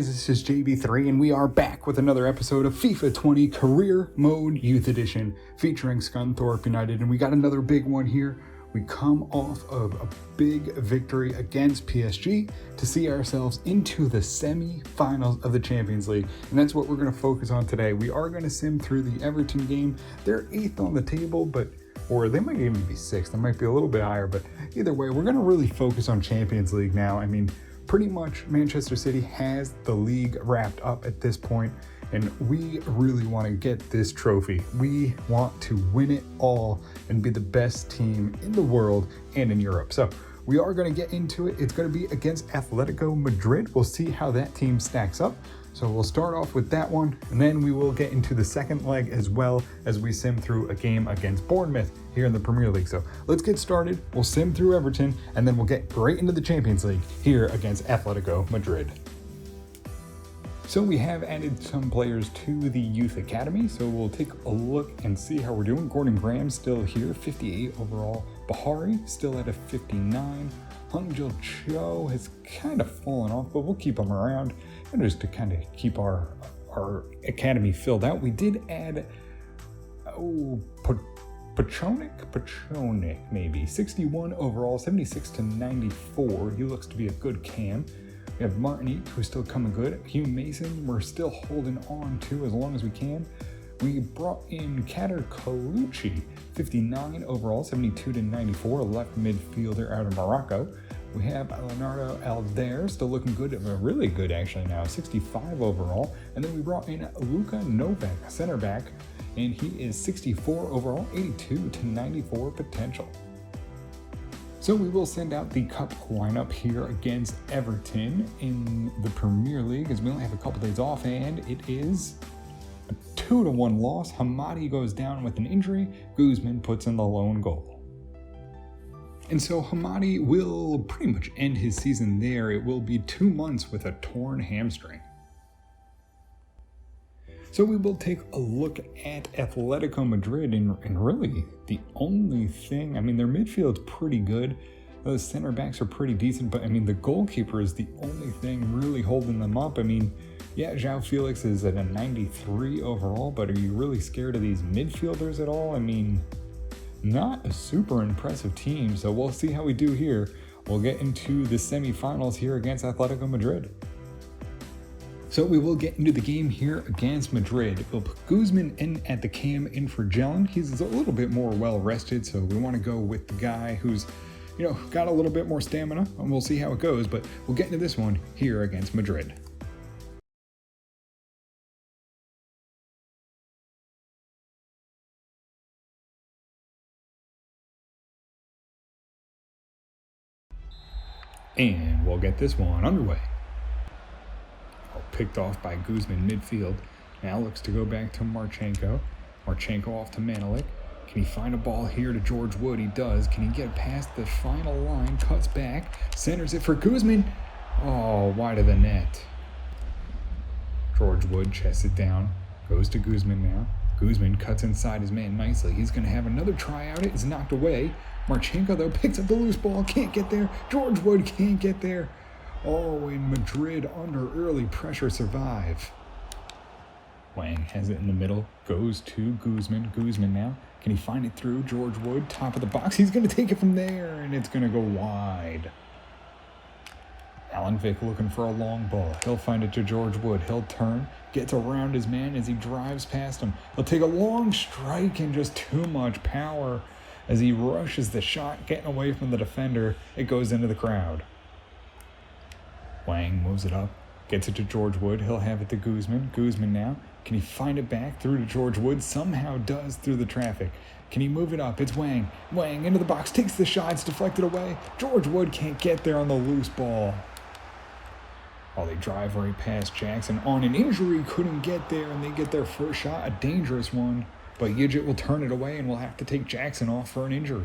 guys, this is JB3 and we are back with another episode of FIFA 20 Career Mode Youth Edition featuring Scunthorpe United, and we got another big one here. We come off of a big victory against PSG to see ourselves into the semi-finals of the Champions League, and that's what we're going to focus on today. We are going to sim through the Everton game. They're 8th on the table, or they might even be 6th. They might be a little bit higher, but either way, we're going to really focus on Champions League now. I mean, pretty much Manchester City has the league wrapped up at this point, and we really want to get this trophy. We want to win it all and be the best team in the world and in Europe. So we are going to get into it. It's going to be against Atletico Madrid. We'll see how that team stacks up. So we'll start off with that one, and then we will get into the second leg as well as we sim through a game against Bournemouth here in the Premier League. So let's get started. We'll sim through Everton, and then we'll get right into the Champions League here against Atletico Madrid. So we have added some players to the Youth Academy, so we'll take a look and see how we're doing. Gordon Graham's still here, 58 overall. Bahari still at a 59. Hung-Jil Cho has kind of fallen off, but we'll keep him around and just to kind of keep our academy filled out. We did add Pachonik maybe, 61 overall, 76 to 94. He looks to be a good cam. We have Martinique, who's still coming good. Hugh Mason, we're still holding on to as long as we can. We brought in Kader Colucci, 59 overall, 72 to 94, a left midfielder out of Morocco. We have Leonardo Alder, still looking good, really good actually now, 65 overall. And then we brought in Luka Novak, center back, and he is 64 overall, 82 to 94 potential. So we will send out the cup lineup here against Everton in the Premier League, as we only have a couple days off, and it is a 2-1 loss. Hamadi goes down with an injury. Guzman puts in the lone goal. And so Hamadi will pretty much end his season there. It will be 2 months with a torn hamstring. So we will take a look at Atletico Madrid, and really the only thing, I mean, their midfield's pretty good. Those center backs are pretty decent, but I mean, the goalkeeper is the only thing really holding them up. I mean, yeah, João Felix is at a 93 overall, but are you really scared of these midfielders at all? I mean, not a super impressive team, so we'll see how we do here. We'll get into the semifinals here against Atletico Madrid. So we will get into the game here against Madrid. We'll put Guzman in at the cam in for Jelen. He's a little bit more well-rested, so we want to go with the guy who's, got a little bit more stamina, and we'll see how it goes, but we'll get into this one here against Madrid. And we'll get this one underway. Picked off by Guzman midfield. Now looks to go back to Marchenko. Marchenko off to Manelik. Can he find a ball here to George Wood? He does. Can he get past the final line? Cuts back. Centers it for Guzman. Oh, wide of the net. George Wood chests it down. Goes to Guzman now. Guzman cuts inside his man nicely. He's going to have another try out. It's knocked away. Marchenko, though, picks up the loose ball. Can't get there. George Wood can't get there. Oh, and Madrid under early pressure survive. Wang has it in the middle. Goes to Guzman. Guzman now. Can he find it through? George Wood, top of the box. He's going to take it from there, and it's going to go wide. Alan Vick looking for a long ball. He'll find it to George Wood. He'll turn, gets around his man as he drives past him. He'll take a long strike and just too much power as he rushes the shot, getting away from the defender. It goes into the crowd. Wang moves it up, gets it to George Wood. He'll have it to Guzman. Guzman now. Can he find it back through to George Wood? Somehow does through the traffic. Can he move it up? It's Wang. Wang into the box, takes the shot, it's deflected away. George Wood can't get there on the loose ball. Oh, they drive right past Jackson on an injury, couldn't get there, and they get their first shot, a dangerous one. But Yijit will turn it away, and we'll have to take Jackson off for an injury.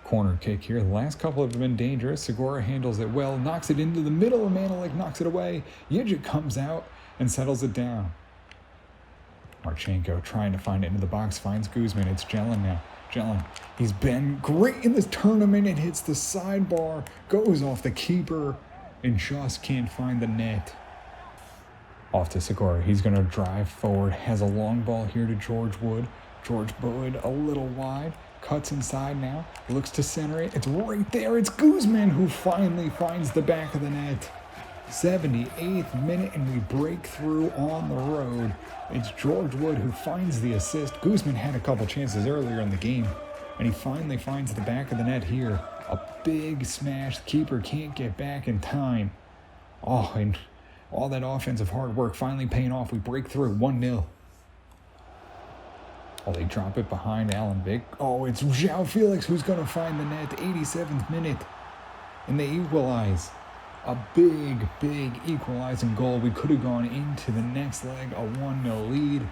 Corner kick here. The last couple have been dangerous. Segura handles it well, knocks it into the middle, and Manelik knocks it away. Yijit comes out and settles it down. Marchenko trying to find it into the box, finds Guzman. It's Jelen now. Jelen, he's been great in this tournament. It hits the sidebar, goes off the keeper. and just can't find the net. Off to Segura. He's going to drive forward. Has a long ball here to George Wood. George Wood a little wide. Cuts inside now. Looks to center it. It's right there. It's Guzman who finally finds the back of the net. 78th minute, and we break through on the road. It's George Wood who finds the assist. Guzman had a couple chances earlier in the game, and he finally finds the back of the net here. A big smash. The keeper can't get back in time. Oh, and all that offensive hard work finally paying off. We break through 1-0. Oh, they drop it behind Alan Vick. Oh, it's João Felix who's going to find the net. 87th minute. And they equalize. A big, big equalizing goal. We could have gone into the next leg, a 1-0 lead.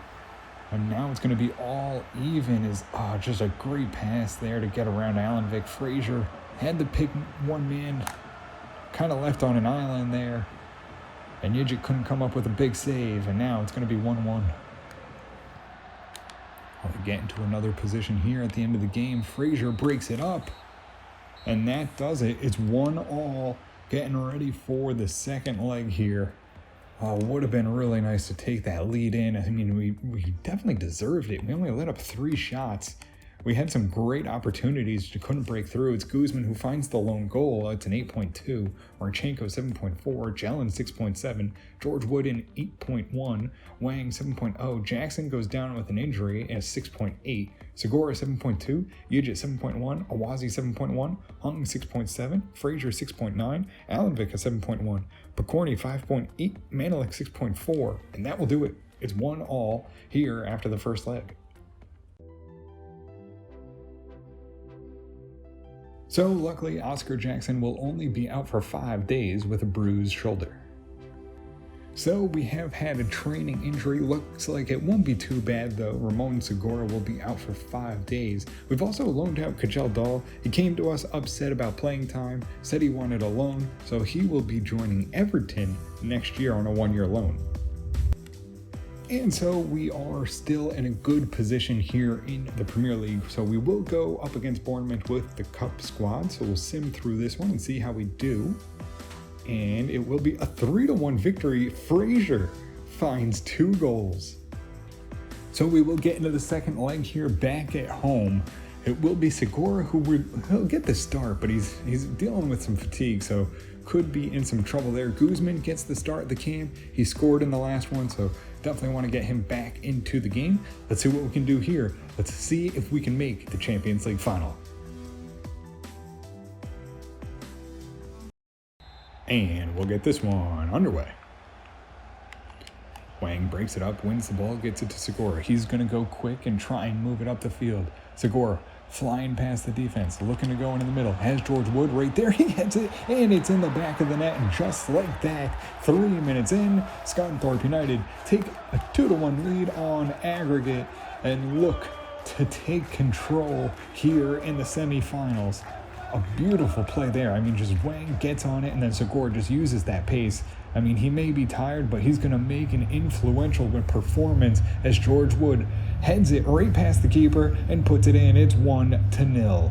And now it's going to be all even. Is just a great pass there to get around Alan Vick. Frazier had to pick one man. Kind of left on an island there. And Yidget couldn't come up with a big save. And now it's going to be 1-1. Well, they get into another position here at the end of the game. Frazier breaks it up. And that does it. It's 1-1. Getting ready for the second leg here. Would have been really nice to take that lead in. I mean, we definitely deserved it. We only let up 3 shots. We had some great opportunities, just couldn't break through. It's Guzman who finds the lone goal. It's an 8.2. Marchenko 7.4. Jelen 6.7. George Wood in 8.1. Wang 7.0. Jackson goes down with an injury at 6.8. Segura 7.2. Yidget 7.1. Awazi 7.1. Hung 6.7. Frazier 6.9. Alanvik 7.1. Picorni 5.8. Manelik 6.4. And that will do it. It's 1-1 here after the first leg. So luckily, Oscar Jackson will only be out for 5 days with a bruised shoulder. So we have had a training injury. Looks like it won't be too bad though. Ramon Segura will be out for 5 days. We've also loaned out Kajal Dahl. He came to us upset about playing time, said he wanted a loan, so he will be joining Everton next year on a 1-year loan. And so we are still in a good position here in the Premier League. So we will go up against Bournemouth with the Cup squad. So we'll sim through this one and see how we do. And it will be a 3-1 victory. Frazier finds 2 goals. So we will get into the second leg here back at home. It will be Segura he'll get the start, but he's dealing with some fatigue, so could be in some trouble there. Guzman gets the start of the game. He scored in the last one, so definitely want to get him back into the game. Let's see what we can do here. Let's see if we can make the Champions League final. And we'll get this one underway. Wang breaks it up, wins the ball, gets it to Segura. He's going to go quick and try and move it up the field. Segura flying past the defense, looking to go into the middle. Has George Wood right there. He gets it, and it's in the back of the net. And just like that, 3 minutes in, Scunthorpe United take a 2-1 lead on aggregate and look to take control here in the semifinals. A beautiful play there. I mean, just Wang gets on it, and then Segura just uses that pace. I mean, he may be tired, but he's going to make an influential performance as George Wood heads it right past the keeper and puts it in. It's 1-0.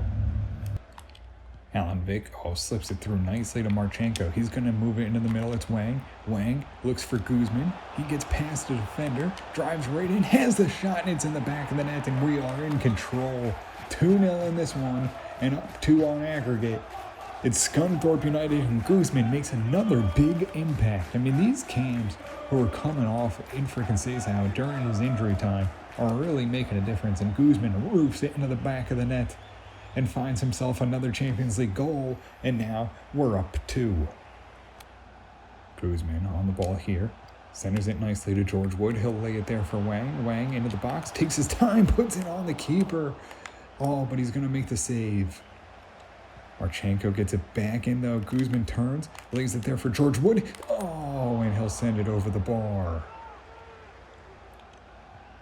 Alan Vick slips it through nicely to Marchenko. He's going to move it into the middle. It's Wang. Wang looks for Guzman. He gets past the defender, drives right in, has the shot, and it's in the back of the net, and we are in control. 2-0 in this one, and up 2 on aggregate. It's Scunthorpe United, and Guzman makes another big impact. I mean, these Cams who are coming off in freaking Seisau during his injury time are really making a difference, and Guzman roofs it into the back of the net and finds himself another Champions League goal, and now we're up 2. Guzman on the ball here. Centers it nicely to George Wood. He'll lay it there for Wang. Wang into the box, takes his time, puts it on the keeper. Oh, but he's going to make the save. Marchenko gets it back in though. Guzman turns, lays it there for George Wood. Oh, and he'll send it over the bar.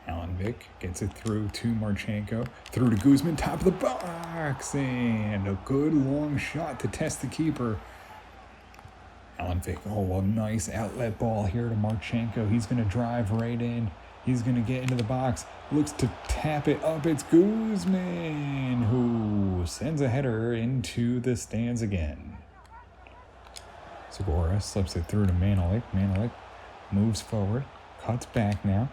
Alan Vick gets it through to Marchenko. Through to Guzman, top of the box. And a good long shot to test the keeper. Alan Vick, a nice outlet ball here to Marchenko. He's going to drive right in. He's going to get into the box, looks to tap it up. It's Guzman who sends a header into the stands again. Segura slips it through to Manelik. Manelik moves forward, cuts back now,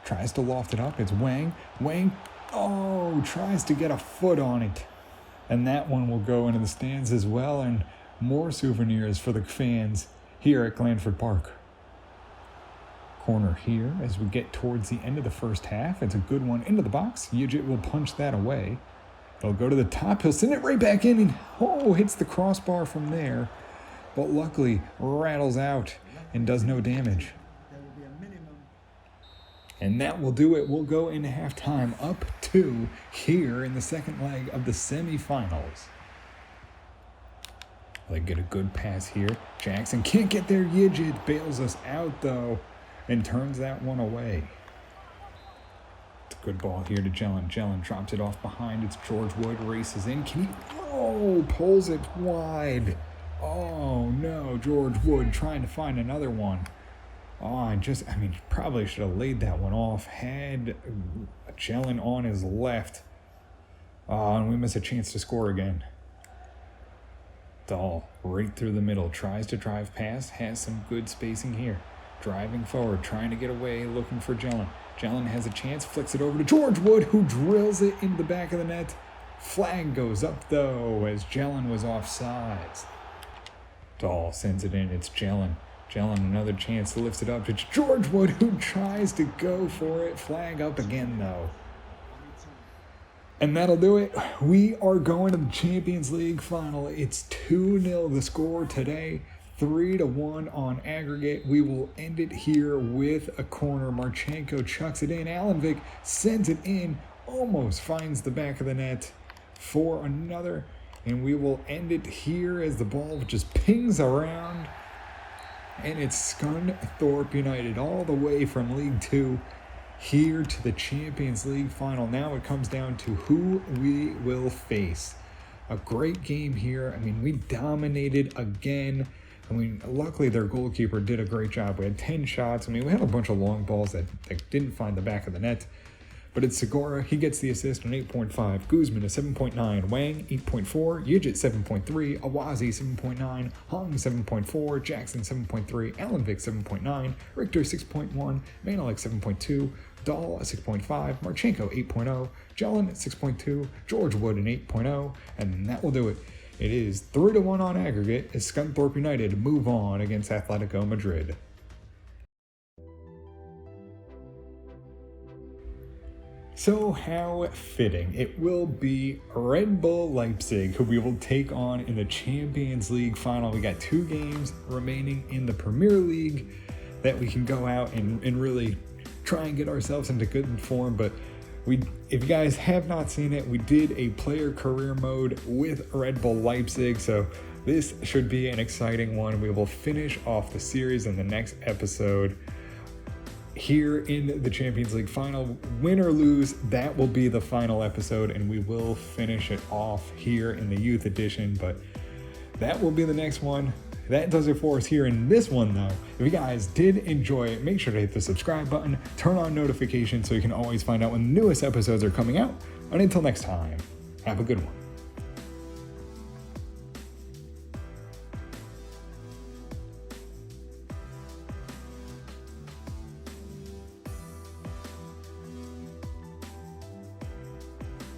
tries to loft it up. It's Wang. Wang, tries to get a foot on it. And that one will go into the stands as well, and more souvenirs for the fans here at Glanford Park. Corner here as we get towards the end of the first half. It's a good one into the box. Yujit will punch that away. They'll go to the top. He'll send it right back in and hits the crossbar from there. But luckily rattles out and does no damage. And that will do it. We'll go into halftime up 2 here in the second leg of the semifinals. They get a good pass here. Jackson can't get there. Yijit bails us out though and turns that one away. It's a good ball here to Jelen. Jelen drops it off behind. It's George Wood, races in. Pulls it wide. Oh no, George Wood trying to find another one. Probably should have laid that one off. Had Jelen on his left. And we miss a chance to score again. Dahl right through the middle. Tries to drive past. Has some good spacing here. Driving forward. Trying to get away. Looking for Jelen. Jelen has a chance. Flicks it over to George Wood, who drills it into the back of the net. Flag goes up, though, as Jelen was offsides. Dahl sends it in. It's Jelen. Jelen, another chance, lifts it up. It's George Wood who tries to go for it. Flag up again, though. And that'll do it. We are going to the Champions League final. It's 2-0 the score today. 3-1 on aggregate. We will end it here with a corner. Marchenko chucks it in. Alanvik sends it in. Almost finds the back of the net for another. And we will end it here as the ball just pings around. And it's Scunthorpe United all the way from League 2 here to the Champions League final. Now it comes down to who we will face. A great game here. We dominated again. Luckily their goalkeeper did a great job. We had 10 shots. We had a bunch of long balls that didn't find the back of the net. But it's Segura. He gets the assist on 8.5. Guzman a 7.9. Wang 8.4. Yujit 7.3. Awazi 7.9. Hong 7.4. Jackson 7.3. Alanvik 7.9. Richter 6.1. Manelik 7.2. Dahl 6.5. Marchenko 8.0. Jelen 6.2. George Wood an 8.0. And that will do it. It is 3-1 on aggregate as Scunthorpe United move on against Atletico Madrid. So how fitting. It will be Red Bull Leipzig who we will take on in the Champions League final. We got 2 games remaining in the Premier League that we can go out and really try and get ourselves into good form. But if you guys have not seen it, we did a player career mode with Red Bull Leipzig. So this should be an exciting one. We will finish off the series in the next episode. Here in the Champions League final, win or lose, that will be the final episode, and we will finish it off here in the youth edition, but that will be the next one. That does it for us here in this one, though. If you guys did enjoy it, make sure to hit the subscribe button, turn on notifications so you can always find out when the newest episodes are coming out, and until next time, have a good one.